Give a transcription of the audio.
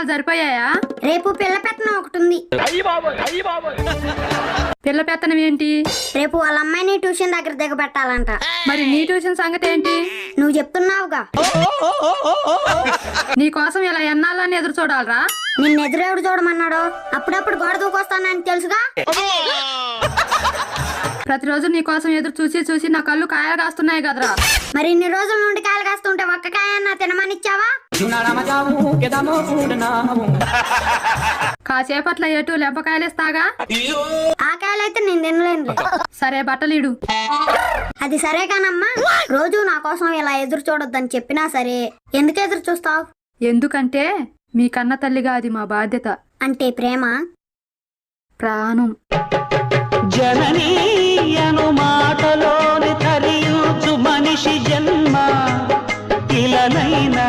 సంవత్సరాలు సరిపోయాయా? రేపు పిల్ల పెత్తనం ఒకటి ఉంది. పిల్ల పెత్తనం ఏంటి? రేపు వాళ్ళ అమ్మాయిని ట్యూషన్ దగ్గర దిగబెట్టాలంట. మరి నీ ట్యూషన్ సంగతి ఏంటి? నువ్వు చెప్తున్నావుగా. నీ కోసం ఇలా ఎన్నాళ్ళని ఎదురు చూడాలరా? నిన్ను ఎదురెవడు చూడమన్నాడు? అప్పుడప్పుడు గోడ దూకొస్తానని తెలుసుగా. ప్రతిరోజు నీ కోసం ఎదురు చూసి చూసి నా కళ్ళు కాయలు కాస్తున్నాయి కదరా. మరి ఇన్ని రోజుల నుండి కాయలు కాస్తుంటే ఒక్క కాయన్నా తినమనిచ్చావా? కాసేపట్ల ఎటు లెంపకాయలు ఇస్తాగా. ఆ కాయలైతే నేను తినలేను. సరే బట్టలీడు. అది సరే కానమ్మా, రోజు నా కోసం ఇలా ఎదురు చూడొద్దని చెప్పినా సరే ఎందుకు ఎదురు చూస్తావు? ఎందుకంటే మీ కన్న తల్లిగా అది మా బాధ్యత. అంటే ప్రేమ, ప్రాణం. జననీయను మాటలోని తరియుచు మనిషి జన్మ ఇలనైనా